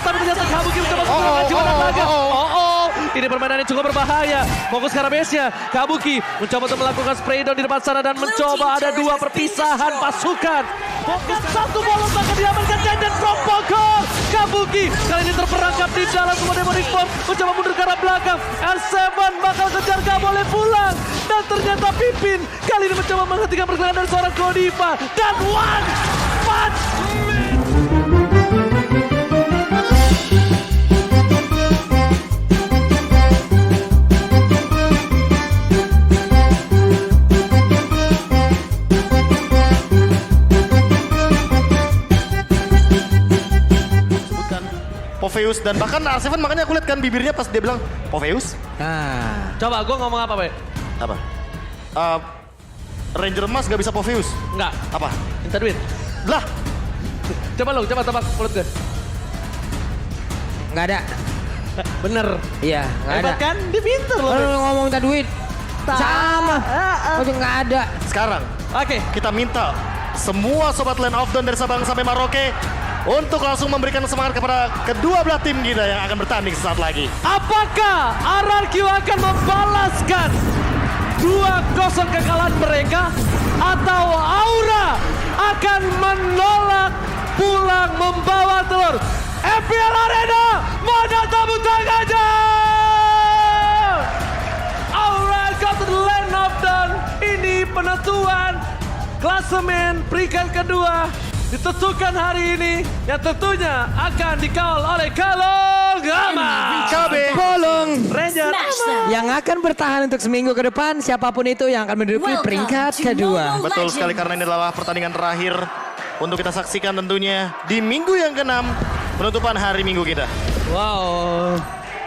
tapi ternyata Kabuki mencoba menggunakan jiwa naga. Ini permainan yang cukup berbahaya. Fokus ke arah base-nya. Kabuki mencoba untuk melakukan spray down di depan sana dan mencoba ada dua perpisahan pasukan. Fokus satu bolong bahkan diamankan dan from Pokor. Kabuki kali ini terperangkap di dalam semua Demonic Force. Mencoba mundur ke arah belakang. R7 bakal kejar, gak boleh pulang. Dan ternyata Pipin kali ini mencoba menghentikan pergerakan dari seorang Godiva. Dan one punch. Popheus dan bahkan R7 makanya aku lihat kan bibirnya pas dia bilang Popheus. Nah, coba gue ngomong apa, Be? Apa? Ranger Emas gak bisa Popheus? Enggak. Apa? Minta duit. Lah, Coba lo, coba tebak mulut gue. Nggak ada. Bener. Iya, nggak ada. Hebat kan? Dia pinter loh. Kalau lu ngomong minta duit, sama. Oh, nggak ada. sekarang Oke. kita minta semua sobat Land of Dawn dari Sabang sampai Merauke untuk langsung memberikan semangat kepada kedua belah tim kita yang akan bertanding sesaat lagi. Apakah RRQ akan membalaskan 2-0 kekalahan mereka? Atau Aura akan menolak pulang membawa telur? FPL Arena, mana tepuk tangannya? Aura go to the Land of Dawn. Ini penentuan klasemen peringkat kedua ditentukan hari ini yang tentunya akan dikawal oleh Kalong Gama. KB Bolong. Ranger Yang akan bertahan untuk seminggu ke depan, siapapun itu yang akan menduduki peringkat kedua. Betul sekali karena ini adalah pertandingan terakhir untuk kita saksikan tentunya di minggu yang ke-6 penutupan hari minggu kita. Wow,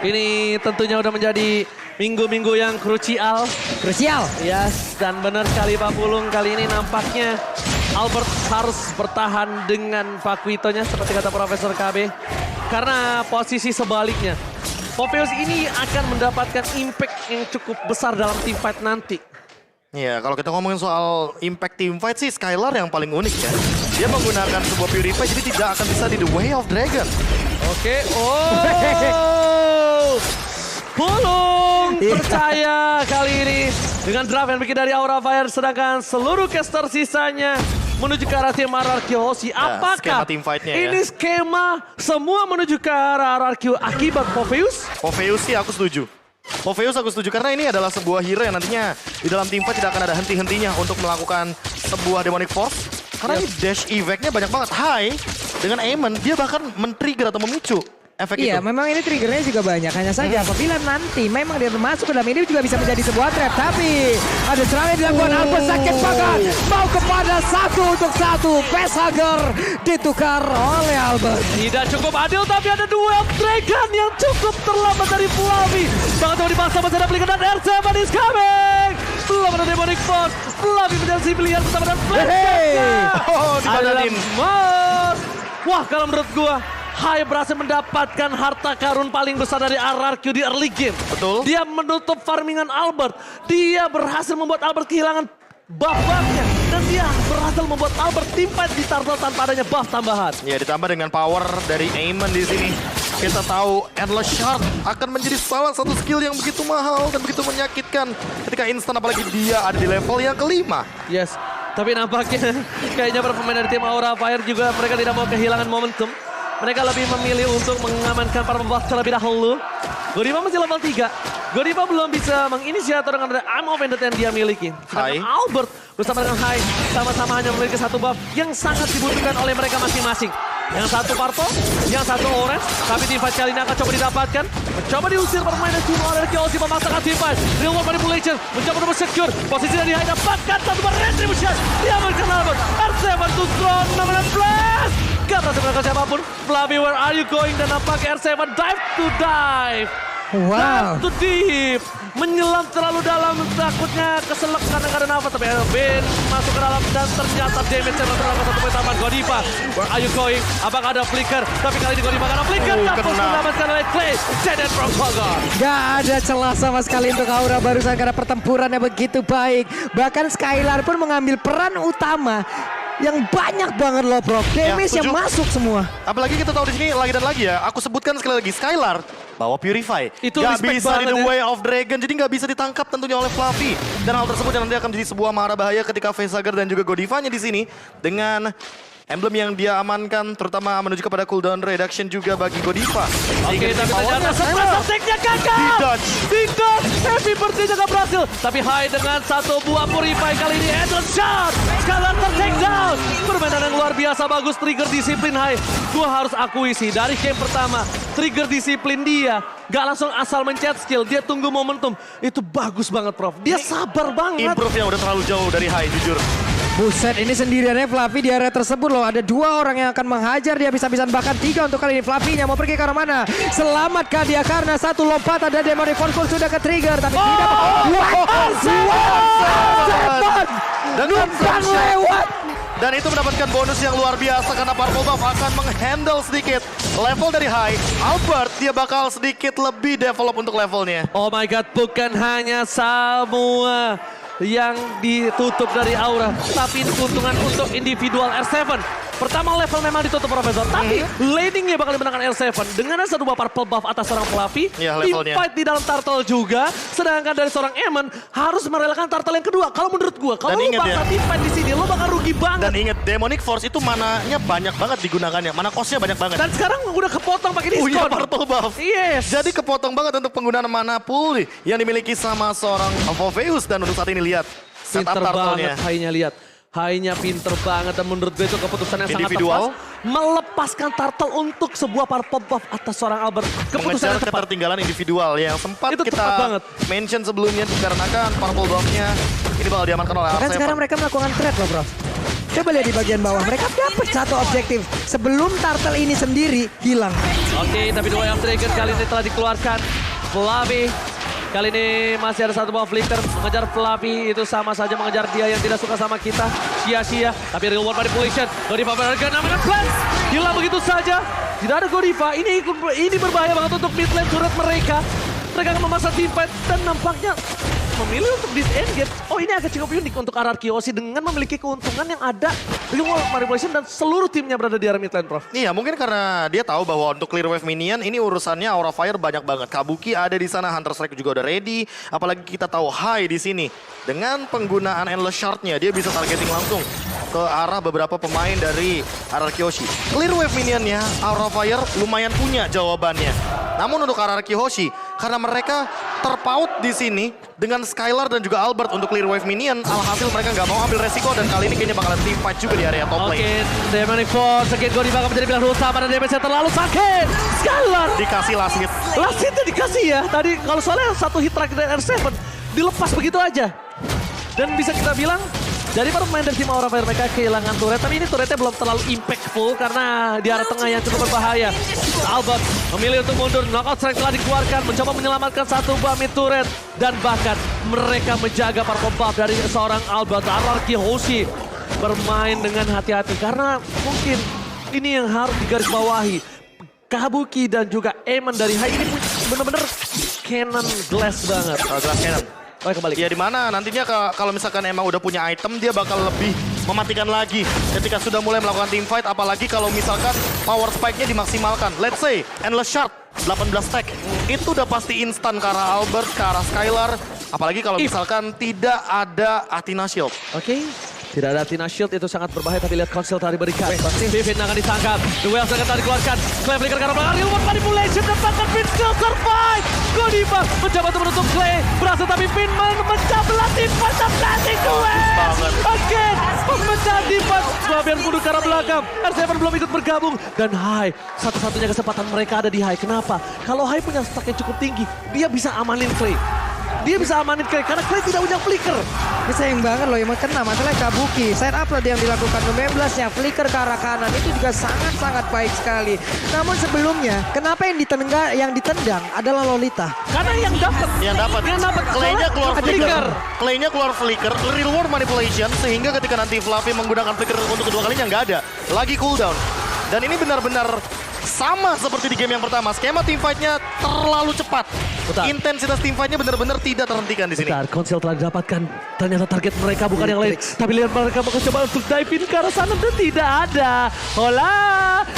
ini tentunya udah menjadi minggu-minggu yang krusial. Krusial. Yes, dan benar sekali Pak Pulung, kali ini nampaknya Albert harus bertahan dengan Pakuitonya seperti kata Profesor KB. Karena posisi sebaliknya, Popheus ini akan mendapatkan impact yang cukup besar dalam team fight nanti. Ya, kalau kita ngomongin soal impact team fight sih Skylar yang paling unik ya. Dia menggunakan sebuah Purify jadi tidak akan bisa di The Way of Dragon. Oke, Pulung percaya kali ini dengan draft yang bikin dari Aura Fire, sedangkan seluruh caster sisanya menuju ke arah tim RRQ Hoshi. Apakah skema team fight-nya ya. ini skema semua menuju ke arah RRQ akibat Popheus? Popheus sih aku setuju. Popheus aku setuju karena ini adalah sebuah hero yang nantinya di dalam team fight tidak akan ada henti-hentinya untuk melakukan sebuah Demonic Force. Karena ini dash effect-nya banyak banget. High dengan Aemon dia bahkan men-trigger atau memicu efek Iya, itu. memang ini triggernya juga banyak. Hanya saja apabila nanti memang dia masuk ke dalam ini juga bisa menjadi sebuah trap. Tapi ada serangan dilakukan Albert sakit banget. Mau kepada 1-1. Facehugger ditukar oleh Albert. Tidak cukup adil, tapi ada duel Dragon yang cukup terlambat dari Flavi. Bahkan coba dipaksa masih ada pelikan dan R7 is coming. Belum ada Demonic Force. Flavi menjadi pilihan bersama dan flashback-nya. Oh, dibadanin. Wah, kalau menurut gua, Hai berhasil mendapatkan harta karun paling besar dari RRQ di early game. Betul. Dia menutup farmingan Albert. Dia berhasil membuat Albert kehilangan buff-buffnya. Dan dia berhasil membuat Albert team fight di turtle tanpa adanya buff tambahan. Ya, ditambah dengan power dari Aemon di sini. Kita tahu Endless Shard akan menjadi salah satu skill yang begitu mahal dan begitu menyakitkan ketika instan, apalagi dia ada di level yang kelima. Yes, tapi nampaknya kayaknya para pemain dari tim Aura Fire juga mereka tidak mau kehilangan momentum. Mereka lebih memilih untuk mengamankan para pembuat terlebih dahulu. Godiva masih level 3. Godiva belum bisa menginisiator dengan ada Arm of Ended yang dia miliki. Hai. Sedangkan Albert bersama dengan Hai sama-sama hanya memiliki satu buff yang sangat dibutuhkan oleh mereka masing-masing. Yang satu Parto, yang satu Orange. Tapi team fight kali ini akan coba didapatkan. Mencoba diusir permainan tim RRQ Hoshi memaksakan team fight. Real World Manipulation mencoba untuk secure. Posisi dari Hai dapatkan satu bar retribution. Dia amankan Albert. R7 to drone, namanya blast. Gak berhasil melakukan siapapun. Flavi, where are you going? Dan nampaknya R7 dive to dive. Wow. Dive to deep. Menyelam terlalu dalam, takutnya keselak karena gak ada nafas. Tapi Ben masuk ke dalam dan ternyata damage-nya terlalu satu poin tambahan. Godiva, where are you going? Apakah ada flicker? Tapi kali ini Godiva karena flicker. Dapat mendapatkan oleh Clay. Jaden from Pogor. Gak ada celah sama sekali untuk Aura barusan karena pertempurannya begitu baik. Bahkan Skylar pun mengambil peran utama yang banyak banget loh bro. Damage yang setuju. masuk semua. Apalagi kita tahu di sini lagi dan lagi ya. Aku sebutkan sekali lagi, Skylar bawa Purify. Itu Gak respect bisa di banget The ya. Way of Dragon, jadi gak bisa ditangkap tentunya oleh Fluffy. Dan hal tersebut yang nanti akan menjadi sebuah mara bahaya ketika Facehugger dan juga Godivanya di sini dengan emblem yang dia amankan, terutama menuju kepada cooldown reduction juga bagi Godiva. Oke, tapi ternyata Powernya sepress attack-nya gagal. Di-dodge. Di-dodge. Happy birthday-nya gak berhasil. Tapi Hai dengan satu buah Purify kali ini. Endless shot. Skylar ter-take down. Permainan yang luar biasa bagus. Trigger disiplin Hai. Gua harus akui sih, dari game pertama, trigger disiplin dia. Gak langsung asal mencet skill. Dia tunggu momentum. Itu bagus banget, Prof. Dia sabar banget. Improve yang udah terlalu jauh dari High, jujur. Buset, ini sendiriannya Fluffy di area tersebut loh. Ada 2 orang yang akan menghajar dia bisa-bisa, bahkan 3 untuk kali ini. Fluffy-nya mau pergi ke arah mana? Selamatkah dia karena satu lompatan dan Demonic Force pun sudah ke-trigger. Tapi tidak. Dengan Numpang lewat. Dan itu mendapatkan bonus yang luar biasa karena Purple Buff akan menghandle sedikit level dari High. Albert dia bakal sedikit lebih develop untuk levelnya. Oh my god, bukan hanya semua yang ditutup dari Aura, tapi ini keuntungan untuk individual R7. Pertama level memang ditutup Profesor, tapi laningnya bakal dimenangkan R7 dengan ada satu purple buff atas seorang Fluffy. Iya, levelnya. Teamfight di dalam turtle juga, sedangkan dari seorang Eamon harus merelakan turtle yang kedua. Kalau menurut gua, kalau Dan lu ingat bakal ya. teamfight di sini, lu bakal rugi banget. Dan ingat Demonic Force itu mananya banyak banget digunakannya. Mana costnya banyak banget. Dan sekarang udah kepotong pakai Oh iya, diskon. Purple Buff. Yes. Jadi kepotong banget untuk penggunaan mana pool yang dimiliki sama seorang Morpheus. Dan untuk saat ini lihat setup Pinter turtle-nya. banget Hai-nya, lihat. Hai-nya pinter banget dan menurut gue itu keputusan yang sangat Individual. tepat. Melepaskan turtle untuk sebuah purple buff atas seorang Albert. Keputusan Mengejar yang tepat. ketertinggalan individual yang sempat Itu kita tepat banget. mention sebelumnya dikarenakan Purple Buff-nya ini bakal diamankan oleh Kan R7. sekarang mereka melakukan trade loh bro. Coba lihat di bagian bawah. Mereka dapat satu objektif sebelum turtle ini sendiri hilang. Oke, tapi dua yang Dragon kali ini telah dikeluarkan. Fluffy kali ini masih ada satu buah flicker mengejar Fluffy, itu sama saja mengejar dia yang tidak suka sama kita. Sia-sia, tapi real world manipulation. Godiva berharga dengan plan. Hilang begitu saja. Tidak ada Godiva. Ini berbahaya banget untuk mid lane turret mereka. Mereka akan memaksa teamfight dan nampaknya memilih untuk disengage. Oh, ini agak cukup unik untuk RRQ Osi dengan memiliki keuntungan yang ada real world manipulation dan seluruh timnya berada di area mid lane, Prof. Iya, mungkin karena dia tahu bahwa untuk clear wave minion ini urusannya Aura Fire banyak banget. Kabuki ada di sana, Hunter Strike juga udah ready. Apalagi kita tahu High di sini dengan penggunaan Endless Shard-nya dia bisa targeting langsung ke arah beberapa pemain dari RRQ Hoshi. Clear wave minionnya Aura Fire lumayan punya jawabannya. Namun untuk RRQ Hoshi karena mereka terpaut di sini dengan Skylar dan juga Albert untuk clear wave minion, alhasil mereka nggak mau ambil resiko dan kali ini kayaknya bakalan team fight juga di area top lane. Oke, Demonic Force, again Godiva akan menjadi pilihan utama dan damage-nya terlalu sakit. Skylar, Dikasih last hit. last hit-nya dikasih ya. Tadi kalau soalnya satu hit terakhir dari R7 dilepas begitu aja. Dan bisa kita bilang, dari para pemain dari tim Aura Fire mereka kehilangan turret, tapi ini turretnya belum terlalu impactful karena di arah tengah yang cukup berbahaya. Albert memilih untuk mundur, knockout strike telah dikeluarkan, mencoba menyelamatkan satu buah mid turret. Dan bahkan mereka menjaga purple buff dari seorang Albert. RRQ Hoshi bermain dengan hati-hati karena mungkin ini yang harus digarisbawahi. Kabuki dan juga Eamon dari High ini benar-benar cannon glass banget. Glass cannon. Oh, kembali. Ya di mana nantinya kalau misalkan emang udah punya item dia bakal lebih mematikan lagi ketika sudah mulai melakukan team fight, apalagi kalau misalkan power spike-nya dimaksimalkan. Let's say Endless Shard 18 stack itu udah pasti instan ke arah Albert, ke arah Skylar, apalagi kalau misalkan tidak ada Athena Shield. Oke. Tidak ada Athena Shield, itu sangat berbahaya, tapi lihat Council tadi berikan. Vivin akan ditangkap. The Wales akan tadi dikeluarkan. Clay flicker karena belakang. Real World Manipulation dan bahkan Finn still survive. Godiva mencoba untuk menutup Clay. Berhasil tapi Finn memecah belah teamfight dan planting the Wales. banget. Again, Pemecah teamfight. Fabian mundur ke arah belakang. R7 belum ikut bergabung. Dan High, satu-satunya kesempatan mereka ada di High. Kenapa? Kalau High punya stack yang cukup tinggi, dia bisa amanin Clay. Dia bisa amanin Clay karena Clay tidak punya flicker. ini sayang banget loh, emang kena masalah Kabuki. Side up yang dilakukan 16-nya, flicker ke arah kanan itu juga sangat-sangat baik sekali. Namun sebelumnya, kenapa yang ditendang adalah Lolita? Karena yang dapat. Yang dapat Clay-nya keluar Ada flicker. flicker. Clay-nya keluar flicker, real world manipulation sehingga ketika nanti Fluffy menggunakan flicker untuk kedua kalinya nggak ada. Lagi cooldown. Dan ini benar-benar sama seperti di game yang pertama. Skema teamfight-nya terlalu cepat. Betul. Intensitas teamfight-nya benar-benar tidak terhentikan di sini. Bentar, Konsil telah didapatkan. Ternyata target mereka bukan yang lain. Tapi lihat mereka mencoba untuk dive in ke arah sana dan tidak ada. Hola,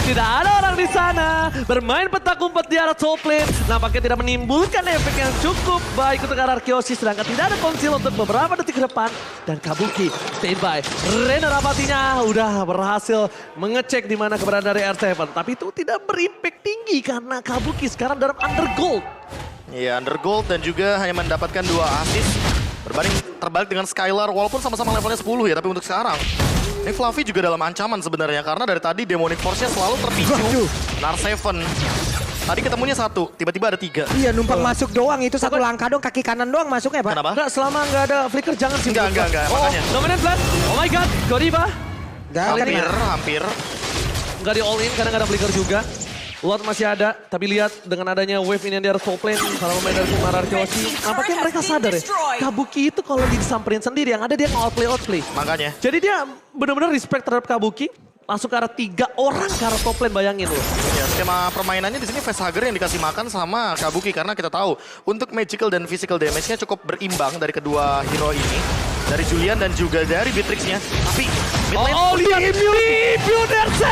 tidak ada orang di sana. Bermain petak umpet di arah top lane. Nampaknya tidak menimbulkan efek yang cukup baik untuk arah Arkeoshi. Sedangkan tidak ada Konsil untuk beberapa detik ke depan. Dan Kabuki standby. Rena Rapatinya udah berhasil mengecek di mana keberadaan dari R7. Tapi itu tidak berimpact tinggi karena Kabuki sekarang dalam undergold. Iya, undergold dan juga hanya mendapatkan 2 assist. Berbanding terbalik dengan Skylar walaupun sama-sama levelnya 10 ya. Tapi untuk sekarang, ini Fluffy juga dalam ancaman sebenarnya. Karena dari tadi Demonic Force-nya selalu terpicu. Waduh. Narseven. Tadi ketemunya 1, tiba-tiba ada 3. Iya, numpang masuk doang. Itu satu langkah doang, kaki kanan doang masuknya, Pak. Kenapa? Enggak, selama nggak ada flicker jangan sih. Enggak, makanya. Dominant flash. Oh my god, Godiva. Hampir. Nggak di all in karena nggak ada flicker juga. Lot masih ada, tapi lihat dengan adanya wave ini yang di arah top lane, para pemain dari tim Arkeoshi, nampaknya mereka sadar ya, Kabuki itu kalau disamperin sendiri, yang ada dia nge-outplay. Makanya. Jadi dia benar-benar respect terhadap Kabuki, langsung ke arah 3 orang ke arah top lane, bayangin loh. Ya, skema permainannya di sini Facehugger yang dikasih makan sama Kabuki karena kita tahu untuk magical dan physical damage-nya cukup berimbang dari kedua hero ini. Dari Julian dan juga dari Beatrix-nya. Tapi mid lane Lihat immune R7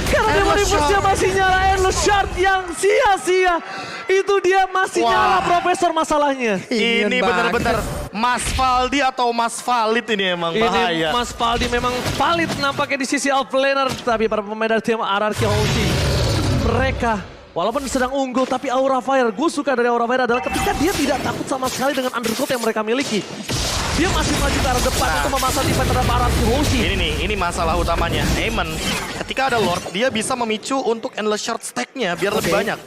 karena Demonic Force-nya masih nyala Endless Shard yang sia-sia. Itu dia masih nyala Profesor masalahnya. ini benar-benar Mas Valdi atau Mas Valid ini emang bahaya. Ini Mas Valdi memang valid nampaknya di sisi off laner. Tapi para pemain dari tim Arkeoshi, mereka walaupun sedang unggul tapi Aura Fire, gue suka dari Aura Fire adalah ketika dia tidak takut sama sekali dengan undercoat yang mereka miliki. Dia masih maju ke arah depan untuk memasang defense terhadap Arkeoshi. Ini masalah utamanya. Aemon, ketika ada Lord, dia bisa memicu untuk Endless Shard stack-nya biar lebih banyak.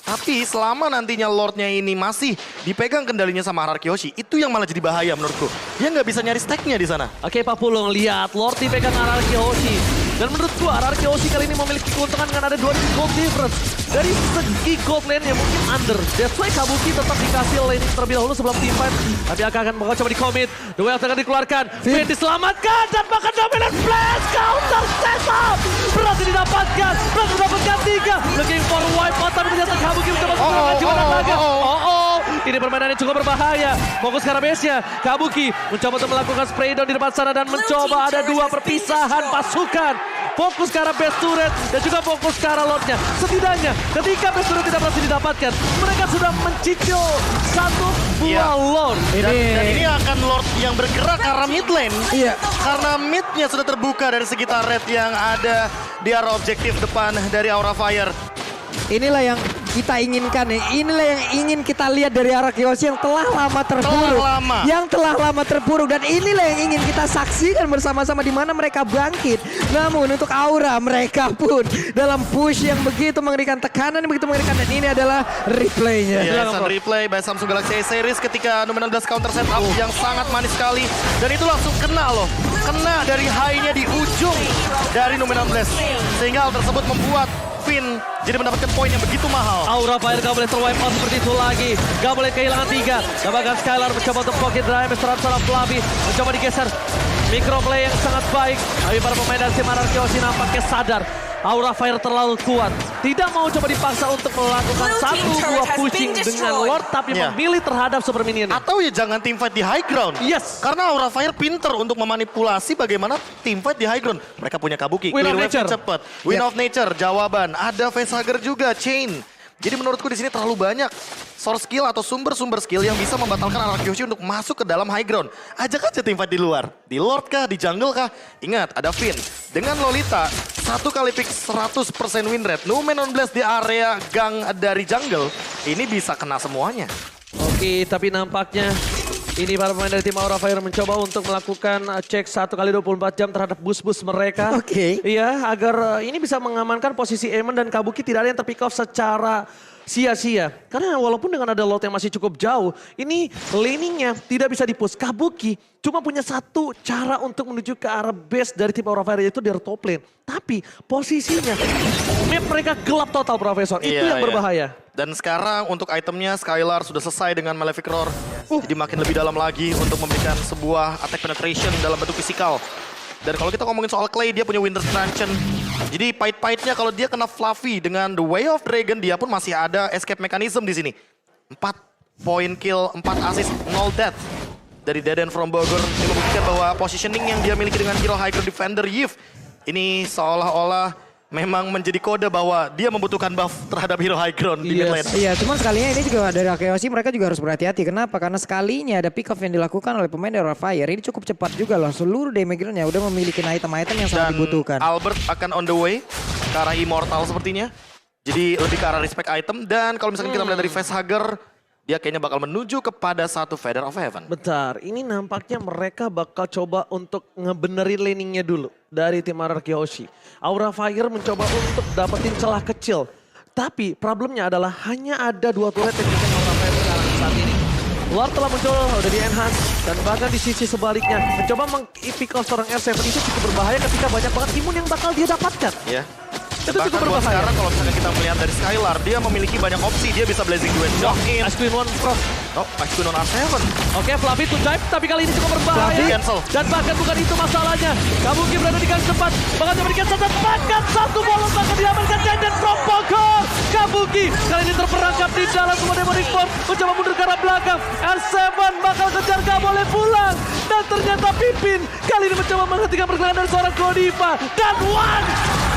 Tapi selama nantinya Lordnya ini masih dipegang kendalinya sama Arkeoshi, itu yang malah jadi bahaya menurutku. Dia nggak bisa nyari stack-nya di sana. Oke, Pak Pulung, lihat Lord dipegang Arkeoshi. Dan menurut gua Arkeoshi kali ini memiliki keuntungan dengan ada 2000 gold difference. Dari segi gold lane yang mungkin under. That's why Kabuki tetap dikasih laning terlebih dahulu sebelum team fight. Tapi akan bakal coba di-commit. The Wave akan dikeluarkan. Finn diselamatkan dan bahkan dominant flash. Counter setup. Berhasil didapatkan. Berhasil mendapatkan 3. Looking for wipe out. Tapi ternyata Kabuki mencoba menggunakan jiwa naga. Ini permainan yang cukup berbahaya. Fokus ke arah base-nya. Kabuki mencoba untuk melakukan spray down di depan sana dan mencoba ada 2 perpisahan pasukan. Fokus ke arah base turret dan juga fokus ke arah lordnya. Setidaknya ketika base turret tidak berhasil didapatkan, mereka sudah mencicil 1 buah lord. Dan ini akan Lord yang bergerak ke arah mid lane. Iya. Karena midnya sudah terbuka dari sekitar red yang ada di arah objektif depan dari Aura Fire. Inilah yang kita inginkan ya. Inilah yang ingin kita lihat dari Arkeoshi yang telah lama terpuruk. Yang telah lama terpuruk. Dan inilah yang ingin kita saksikan bersama-sama di mana mereka bangkit. Namun untuk Aura mereka pun dalam push yang begitu mengerikan, tekanan yang begitu mengerikan. Dan ini adalah replaynya. Iya, replay by Samsung Galaxy A series ketika Numenal Blast counter setup yang sangat manis sekali. Dan itu langsung kena loh. Kena dari high-nya di ujung dari Numenal Blast. Sehingga hal tersebut membuat Finn jadi mendapatkan poin yang begitu mahal. Aura Fire gak boleh terwipe out seperti itu lagi. Gak boleh kehilangan 3. Dapatkan Skylar mencoba untuk pocket drive. Serap-serap Fluffy mencoba digeser. Microplay yang sangat baik. Tapi para pemain dari tim Arkeoshi nampaknya sadar. Aura Fire terlalu kuat. Tidak mau coba dipaksa untuk melakukan 1 buah pushing dengan Lord. Tapi memilih terhadap super minion. Atau ya jangan teamfight di high ground. Yes. Karena Aura Fire pinter untuk memanipulasi bagaimana teamfight di high ground. Mereka punya Kabuki. Win of Clear Nature. wave cepat. Win of Nature, jawaban. Ada Facehugger juga, Chain. Jadi menurutku di sini terlalu banyak source skill atau sumber-sumber skill yang bisa membatalkan Arkeoshi untuk masuk ke dalam high ground. Ajak aja teamfight di luar. Di Lord kah, di jungle kah? Ingat, ada Finn. Dengan Lolita, 1 kali pick 100% win rate. Numenal Blast di area gang dari jungle, ini bisa kena semuanya. Oke, tapi nampaknya ini para pemain dari tim Aura Fire mencoba untuk melakukan cek 1 kali 24 jam terhadap bus-bus mereka. Oke. Iya, agar ini bisa mengamankan posisi Aemon dan Kabuki tidak ada yang terpick off secara sia-sia. Karena walaupun dengan ada lot yang masih cukup jauh, ini laningnya tidak bisa di-push. Kabuki cuma punya 1 cara untuk menuju ke arah base dari tim Aura Fire, yaitu dari top lane. Tapi posisinya, map mereka gelap total, Profesor. Itu yang berbahaya. Dan sekarang untuk itemnya Skylar sudah selesai dengan Malefic Roar. Jadi makin lebih dalam lagi untuk memberikan sebuah attack penetration dalam bentuk fisikal. Dan kalau kita ngomongin soal Clay, dia punya Winter Truncheon. Jadi pahit-pahitnya kalau dia kena Fluffy dengan The Way of Dragon, dia pun masih ada escape mechanism di sini. 4 point kill, 4 assist, 0 death. Dari Deden from Bogor, ini membuktikan bahwa positioning yang dia miliki dengan hero high ground defender Yves, ini seolah-olah memang menjadi kode bahwa dia membutuhkan buff terhadap hero high ground di mid lane. Iya, cuman sekalinya ini juga dari Akeoshi mereka juga harus berhati-hati. Kenapa? Karena sekalinya ada pick off yang dilakukan oleh pemain dari Fire. Ini cukup cepat juga loh. Seluruh damage-nya udah memiliki item-item yang sangat dibutuhkan. Albert akan on the way ke arah Immortal sepertinya. Jadi lebih ke arah respect item. Dan kalau misalkan kita melihat dari Facehugger, dia kayaknya bakal menuju kepada satu Feather of Heaven. Bentar, ini nampaknya mereka bakal coba untuk ngebenerin laningnya dulu dari tim RRQ Hoshi. Aura Fire mencoba untuk dapetin celah kecil. Tapi problemnya adalah hanya ada 2 turret yang bisa Aura Fire sekarang saat ini. Lord telah muncul, udah di enhance, dan bahkan di sisi sebaliknya mencoba meng-pick off seorang R7 itu cukup berbahaya ketika banyak banget imun yang bakal dia dapatkan. Ya. Itu Bahkan cukup buat berbahaya. sekarang kalau misalnya kita melihat dari Skylar, dia memiliki banyak opsi. Dia bisa Blazing Duet, Jump in. Ice Queen One Frost. Oh, Ice Queen on R7. Oke, Fluffy to dive, tapi kali ini cukup berbahaya. Fluffy cancel. Dan bahkan bukan itu masalahnya. Kabuki berada di garis depan. Bahkan memberikan satu bolos bahkan diamankan Denden from Bogor. Kabuki kali ini terperangkap di dalam semua Demonic Force. Mencoba mundur ke arah belakang. R7 bakal kejar, gak boleh pulang. Dan ternyata Pipin kali ini mencoba menghentikan pergerakan dari seorang Godiva. Dan One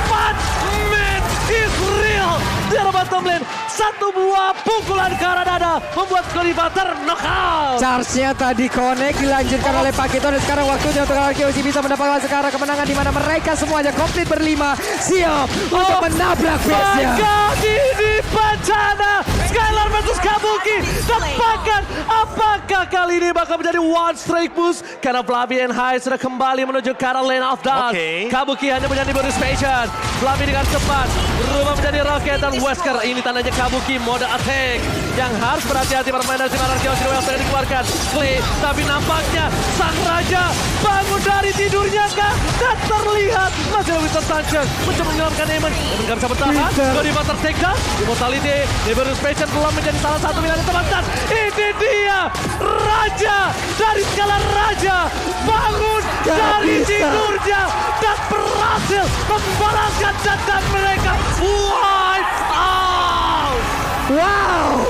Punch Man is real. Di arah bottom lane. Satu buah pukulan ke arah dada membuat Godiva ter-knockout. Charge-nya tadi connect dilanjutkan oleh Pakito dan sekarang waktunya untuk Akeoshi bisa mendapatkan sekarang kemenangan di mana mereka semuanya komplit berlima siap untuk menabrak base-nya. Ini bencana Skylar versus Kabuki. Tepakan apakah kali ini bakal menjadi one strike boost karena Fluffy and High sudah kembali menuju ke arah lane of dawn. Kabuki hanya menjadi bonus patient. Fluffy dengan cepat berubah menjadi roket dan Wesker. Ini tandanya Kabuki mode attack yang harus berhati-hati permainan tim RRQ Hoshi yang dikeluarkan. Clay, tapi nampaknya sang raja bangun dari tidurnya kah? Dan terlihat masih lebih tersanjung mencoba menyelamatkan Eamon. Eamon gak bisa bertahan. Godiva ter-take down. Immortality, Liberus Patient belum menjadi salah satu pilihan teman. Dan ini dia raja dari skala raja bangun dari tidurnya dan berhasil membalaskan dendam mereka. Wipe out. Wow,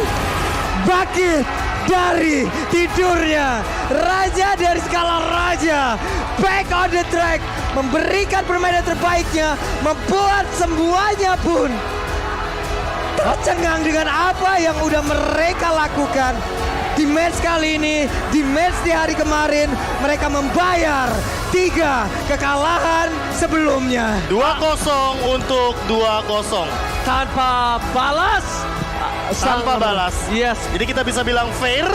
bangkit dari tidurnya, raja dari skala raja, back on the track, memberikan permainan terbaiknya, membuat semuanya pun tercengang dengan apa yang udah mereka lakukan. Di match kali ini, di match di hari kemarin, mereka membayar 3 kekalahan sebelumnya. 2-0 untuk 2-0. Tanpa balas. Tanpa balas. Yes. Jadi kita bisa bilang fair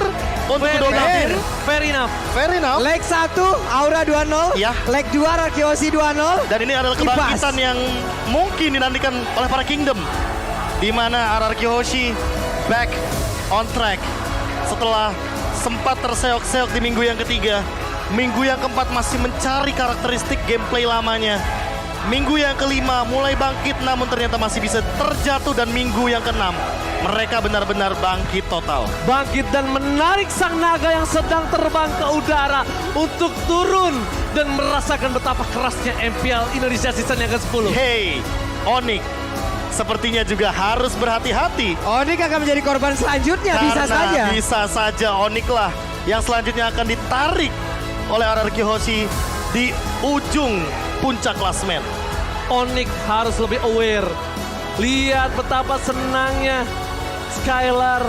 untuk Fair, kedua fair. tim. Fair enough. Fair enough. Leg 1, Aura 2-0. Ya. Leg 2, Akeoshi 2-0. Dan ini adalah kebangkitan yang mungkin dinantikan oleh para Kingdom. Di mana RRQ Hoshi back on track setelah sempat terseok-seok di minggu yang ketiga. Minggu yang keempat masih mencari karakteristik gameplay lamanya. Minggu yang kelima mulai bangkit namun ternyata masih bisa terjatuh. Dan minggu yang keenam mereka benar-benar bangkit total. Bangkit dan menarik sang naga yang sedang terbang ke udara untuk turun dan merasakan betapa kerasnya MPL Indonesia season yang ke-10. Hey, Onyx sepertinya juga harus berhati-hati. Onyx akan menjadi korban selanjutnya, bisa Karena saja. bisa saja Onyx lah yang selanjutnya akan ditarik oleh RRQ Hoshi di ujung puncak klasmen. Onyx harus lebih aware. Lihat betapa senangnya Skylar,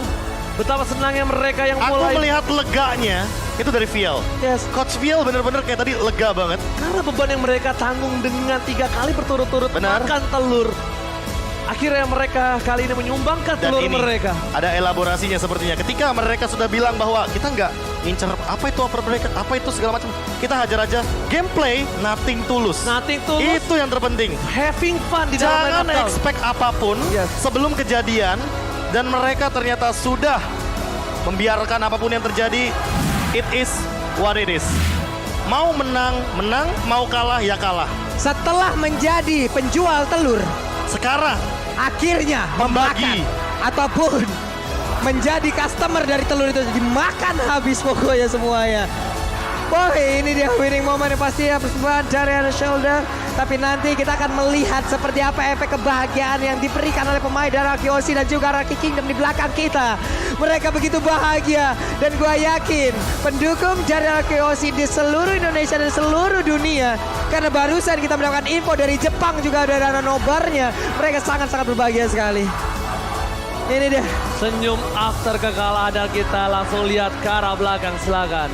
betapa senangnya mereka yang Aku mulai. melihat leganya itu dari Viel. Yes. Coach Viel bener-bener kayak tadi lega banget. Karena beban yang mereka tanggung dengan 3 kali berturut-turut Benar. makan telur. Akhirnya mereka kali ini menyumbangkan Dan telur ini mereka. ada elaborasinya sepertinya. Ketika mereka sudah bilang bahwa kita nggak ngincer apa itu upper bracket, apa itu segala macam. Kita hajar aja. Gameplay, nothing tulus. Nothing tulus. Itu yang terpenting. Having fun di dalam Jangan line up. expect apapun Yes. sebelum kejadian. Dan mereka ternyata sudah membiarkan apapun yang terjadi. It is what it is. Mau menang, menang. Mau kalah, ya kalah. Setelah menjadi penjual telur, Sekarang akhirnya Membagi. memakan ataupun menjadi customer dari telur itu dimakan habis pokoknya semuanya. Boy, ini dia winning moment yang pasti ya persembahan dari Ana Shoulder. Tapi nanti kita akan melihat seperti apa efek kebahagiaan yang diberikan oleh pemain dari Araki Oshi dan juga Araki Kingdom di belakang kita. Mereka begitu bahagia dan gue yakin pendukung dari Araki Oshi di seluruh Indonesia dan seluruh dunia. Karena barusan kita mendapatkan info dari Jepang juga dari anak nobarnya. Mereka sangat-sangat berbahagia sekali. Ini dia. Senyum after kekalahan dan kita langsung lihat ke arah belakang, silakan.